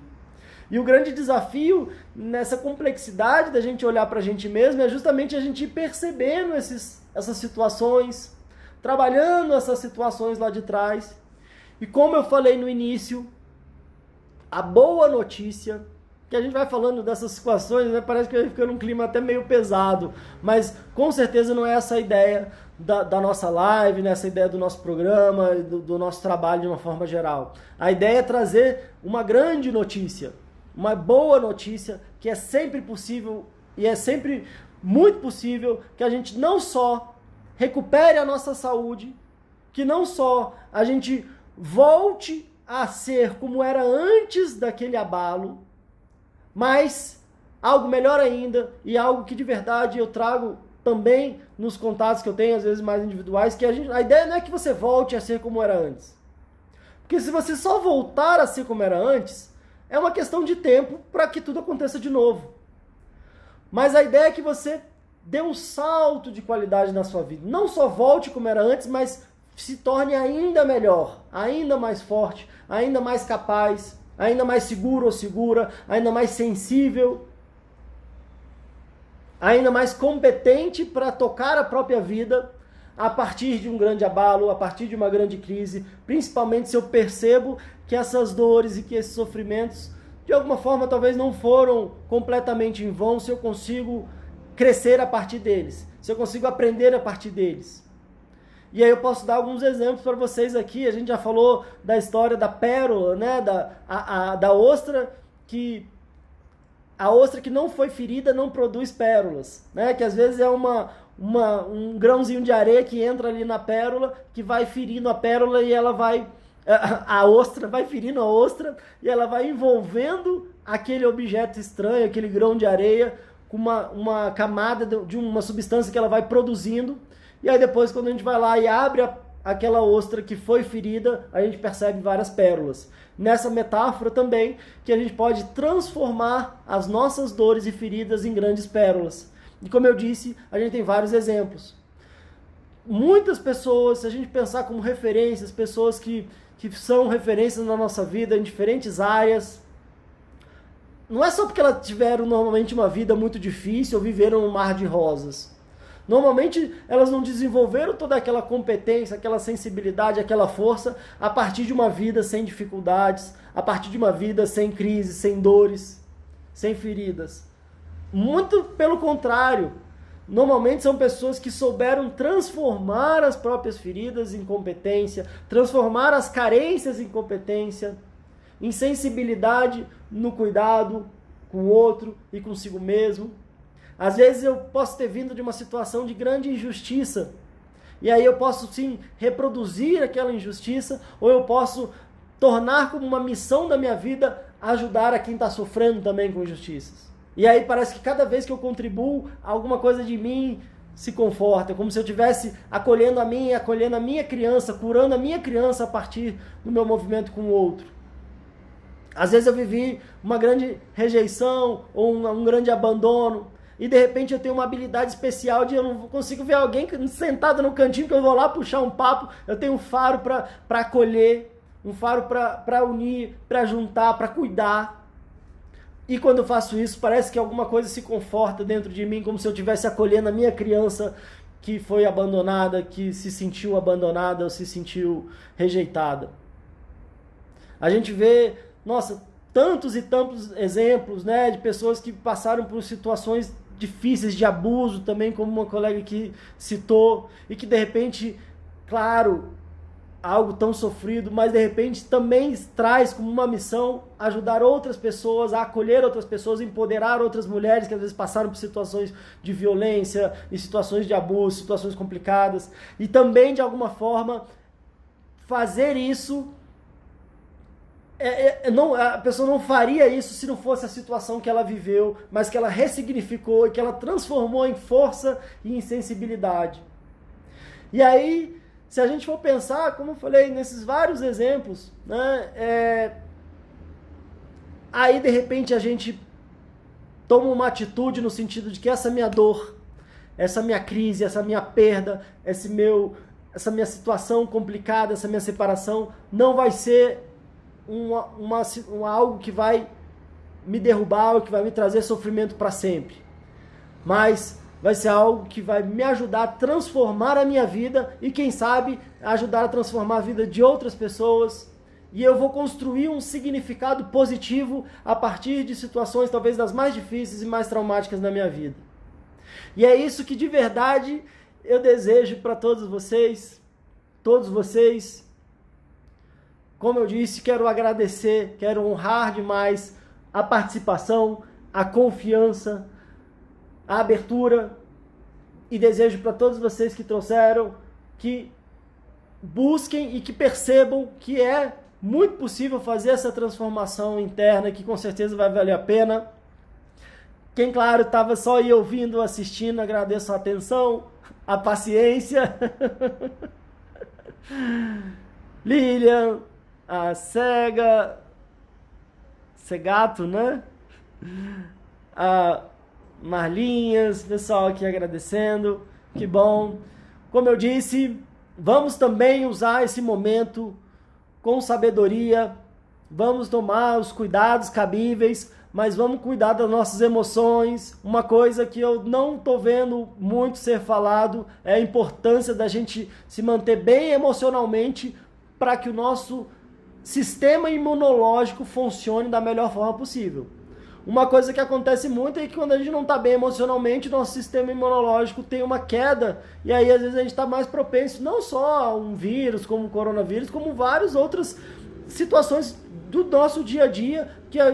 [SPEAKER 1] E o grande desafio nessa complexidade da gente olhar para a gente mesmo é justamente a gente ir percebendo essas situações, trabalhando essas situações lá de trás. E como eu falei no início, a boa notícia, que a gente vai falando dessas situações, né, parece que vai ficando um clima até meio pesado, mas com certeza não é essa a ideia da nossa live, né, essa ideia do nosso programa, do nosso trabalho de uma forma geral. A ideia é trazer uma grande notícia, uma boa notícia, que é sempre possível e é sempre muito possível que a gente não só recupere a nossa saúde, que não só a gente volte a ser como era antes daquele abalo, mas algo melhor ainda e algo que de verdade eu trago também nos contatos que eu tenho, às vezes mais individuais, que a ideia não é que você volte a ser como era antes. Porque se você só voltar a ser como era antes, é uma questão de tempo para que tudo aconteça de novo. Mas a ideia é que você dê um salto de qualidade na sua vida. Não só volte como era antes, mas se torne ainda melhor, ainda mais forte, ainda mais capaz, ainda mais seguro ou segura, ainda mais sensível, ainda mais competente para tocar a própria vida a partir de um grande abalo, a partir de uma grande crise, principalmente se eu percebo que essas dores e que esses sofrimentos, de alguma forma, talvez não foram completamente em vão, se eu consigo crescer a partir deles, se eu consigo aprender a partir deles. E aí eu posso dar alguns exemplos para vocês aqui. A gente já falou da história da pérola, né? Da ostra, que a ostra que não foi ferida não produz pérolas, né? Que às vezes é um grãozinho de areia que entra ali na pérola, que vai ferindo a pérola e ela vai... A ostra vai ferindo a ostra e ela vai envolvendo aquele objeto estranho, aquele grão de areia, com uma camada de uma substância que ela vai produzindo. E aí depois, quando a gente vai lá e abre aquela ostra que foi ferida, a gente percebe várias pérolas. Nessa metáfora também, que a gente pode transformar as nossas dores e feridas em grandes pérolas. E como eu disse, a gente tem vários exemplos. Muitas pessoas, se a gente pensar como referências, pessoas que são referências na nossa vida em diferentes áreas, não é só porque elas tiveram normalmente uma vida muito difícil ou viveram um mar de rosas. Normalmente elas não desenvolveram toda aquela competência, aquela sensibilidade, aquela força a partir de uma vida sem dificuldades, a partir de uma vida sem crise, sem dores, sem feridas. Muito pelo contrário, normalmente são pessoas que souberam transformar as próprias feridas em competência, transformar as carências em competência, em sensibilidade no cuidado com o outro e consigo mesmo. Às vezes eu posso ter vindo de uma situação de grande injustiça, e aí eu posso sim reproduzir aquela injustiça, ou eu posso tornar como uma missão da minha vida ajudar a quem está sofrendo também com injustiças. E aí parece que cada vez que eu contribuo, alguma coisa de mim se conforta, como se eu estivesse acolhendo a minha criança, curando a minha criança a partir do meu movimento com o outro. Às vezes eu vivi uma grande rejeição ou um grande abandono, e de repente eu tenho uma habilidade especial de eu não consigo ver alguém sentado no cantinho que eu vou lá puxar um papo. Eu tenho um faro para acolher, um faro para unir, para juntar, para cuidar. E quando eu faço isso, parece que alguma coisa se conforta dentro de mim, como se eu estivesse acolhendo a minha criança que foi abandonada, que se sentiu abandonada ou se sentiu rejeitada. A gente vê, nossa, tantos e tantos exemplos, né, de pessoas que passaram por situações difíceis de abuso também, como uma colega que citou, e que de repente, claro, algo tão sofrido, mas de repente também traz como uma missão ajudar outras pessoas, a acolher outras pessoas, empoderar outras mulheres que às vezes passaram por situações de violência, e situações de abuso, situações complicadas, e também de alguma forma fazer isso não, a pessoa não faria isso se não fosse a situação que ela viveu, mas que ela ressignificou e que ela transformou em força e em sensibilidade. E aí, se a gente for pensar, como eu falei, nesses vários exemplos, né, aí de repente a gente toma uma atitude no sentido de que essa minha dor, essa minha crise, essa minha perda, essa minha situação complicada, essa minha separação, não vai ser algo que vai me derrubar ou que vai me trazer sofrimento para sempre. Mas vai ser algo que vai me ajudar a transformar a minha vida e, quem sabe, ajudar a transformar a vida de outras pessoas. E eu vou construir um significado positivo a partir de situações talvez das mais difíceis e mais traumáticas da minha vida. E é isso que de verdade eu desejo para todos vocês. Como eu disse, quero agradecer, quero honrar demais a participação, a confiança, a abertura, e desejo para todos vocês que trouxeram que busquem e que percebam que é muito possível fazer essa transformação interna, que com certeza vai valer a pena. Quem, claro, estava só aí ouvindo, assistindo, agradeço a atenção, a paciência. Lilian, a Segato, né? A Marlinhas, pessoal aqui agradecendo, que bom. Como eu disse, vamos também usar esse momento com sabedoria, vamos tomar os cuidados cabíveis, mas vamos cuidar das nossas emoções. Uma coisa que eu não estou vendo muito ser falado é a importância da gente se manter bem emocionalmente para que o nosso sistema imunológico funcione da melhor forma possível. Uma coisa que acontece muito é que quando a gente não está bem emocionalmente, nosso sistema imunológico tem uma queda, e aí às vezes a gente está mais propenso não só a um vírus como o coronavírus, como várias outras situações do nosso dia a dia, que a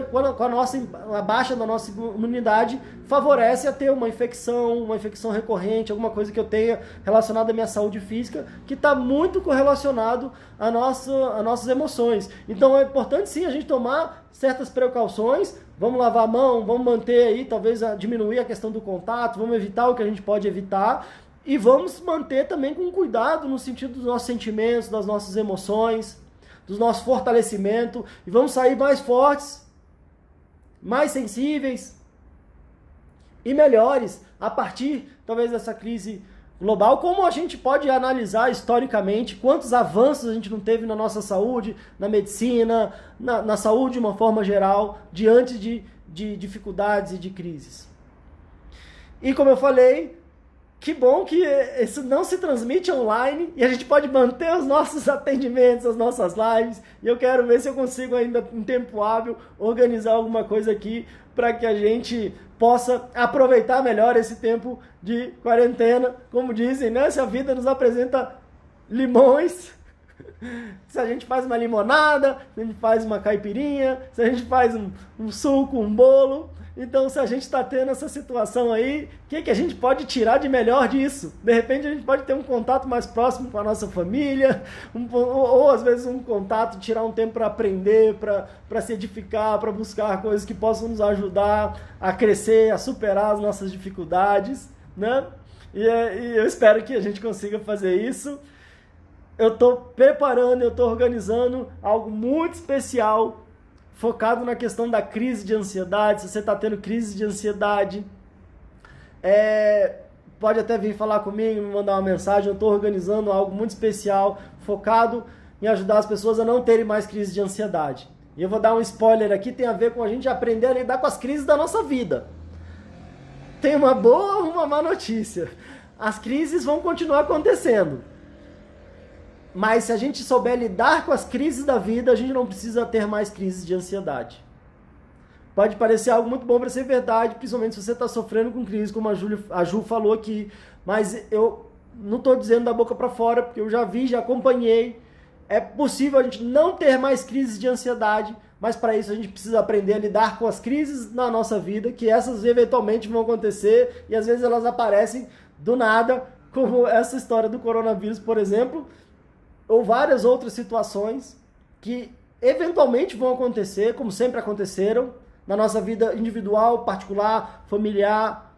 [SPEAKER 1] baixa da nossa imunidade favorece a ter uma infecção recorrente, alguma coisa que eu tenha relacionada à minha saúde física, que está muito correlacionado às nossas emoções. Então é importante sim a gente tomar certas precauções, vamos lavar a mão, vamos manter aí, talvez diminuir a questão do contato, vamos evitar o que a gente pode evitar, e vamos manter também com cuidado no sentido dos nossos sentimentos, das nossas emoções, do nosso fortalecimento, e vamos sair mais fortes, mais sensíveis e melhores a partir, talvez, dessa crise global. Como a gente pode analisar historicamente quantos avanços a gente não teve na nossa saúde, na medicina, na saúde de uma forma geral, diante de dificuldades e de crises. E como eu falei, que bom que isso não se transmite online e a gente pode manter os nossos atendimentos, as nossas lives. E eu quero ver se eu consigo ainda, em tempo hábil, organizar alguma coisa aqui para que a gente possa aproveitar melhor esse tempo de quarentena. Como dizem, né? Se a vida nos apresenta limões, se a gente faz uma limonada, se a gente faz uma caipirinha, se a gente faz um suco, um bolo. Então, se a gente está tendo essa situação aí, o que a gente pode tirar de melhor disso? De repente, a gente pode ter um contato mais próximo com a nossa família, ou às vezes um contato, tirar um tempo para aprender, para se edificar, para buscar coisas que possam nos ajudar a crescer, a superar as nossas dificuldades, né? E eu espero que a gente consiga fazer isso. Eu estou preparando, eu estou organizando algo muito especial, focado na questão da crise de ansiedade. Se você está tendo crise de ansiedade, pode até vir falar comigo, me mandar uma mensagem. Eu estou organizando algo muito especial, focado em ajudar as pessoas a não terem mais crise de ansiedade. E eu vou dar um spoiler aqui, tem a ver com a gente aprender a lidar com as crises da nossa vida. Tem uma boa ou uma má notícia. As crises vão continuar acontecendo. Mas se a gente souber lidar com as crises da vida, a gente não precisa ter mais crises de ansiedade. Pode parecer algo muito bom para ser verdade, principalmente se você está sofrendo com crise, como a Ju falou aqui. Mas eu não estou dizendo da boca para fora, porque eu já vi, já acompanhei. É possível a gente não ter mais crises de ansiedade, mas para isso a gente precisa aprender a lidar com as crises na nossa vida, que essas eventualmente vão acontecer, e às vezes elas aparecem do nada, como essa história do coronavírus, por exemplo, ou várias outras situações que eventualmente vão acontecer, como sempre aconteceram, na nossa vida individual, particular, familiar,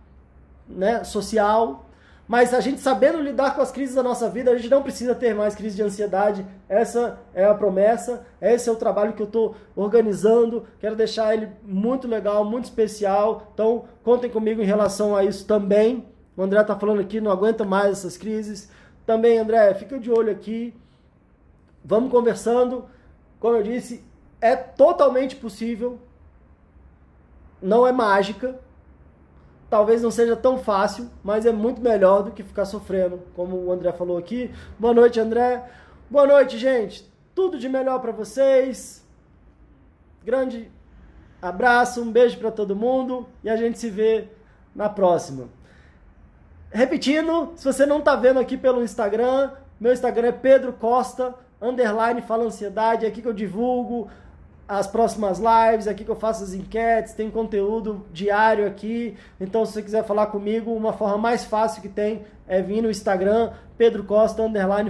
[SPEAKER 1] né, social. Mas a gente sabendo lidar com as crises da nossa vida, a gente não precisa ter mais crise de ansiedade. Essa é a promessa, esse é o trabalho que eu estou organizando. Quero deixar ele muito legal, muito especial. Então, contem comigo em relação a isso também. O André está falando aqui, não aguenta mais essas crises. Também, André, fica de olho aqui. Vamos conversando. Como eu disse, é totalmente possível. Não é mágica. Talvez não seja tão fácil, mas é muito melhor do que ficar sofrendo, como o André falou aqui. Boa noite, André. Boa noite, gente. Tudo de melhor para vocês. Grande abraço, um beijo para todo mundo e a gente se vê na próxima. Repetindo, se você não está vendo aqui pelo Instagram, meu Instagram é Pedro Costa, _fala ansiedade, é aqui que eu divulgo as próximas lives, aqui que eu faço as enquetes, tem conteúdo diário aqui. Então, se você quiser falar comigo, uma forma mais fácil que tem é vir no Instagram, Pedro Costa,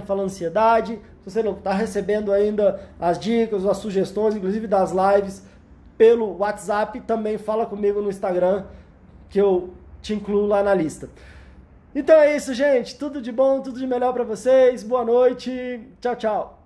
[SPEAKER 1] _fala ansiedade. Se você não está recebendo ainda as dicas, as sugestões, inclusive das lives, pelo WhatsApp, também fala comigo no Instagram, que eu te incluo lá na lista. Então é isso, gente. Tudo de bom, tudo de melhor para vocês. Boa noite. Tchau, tchau.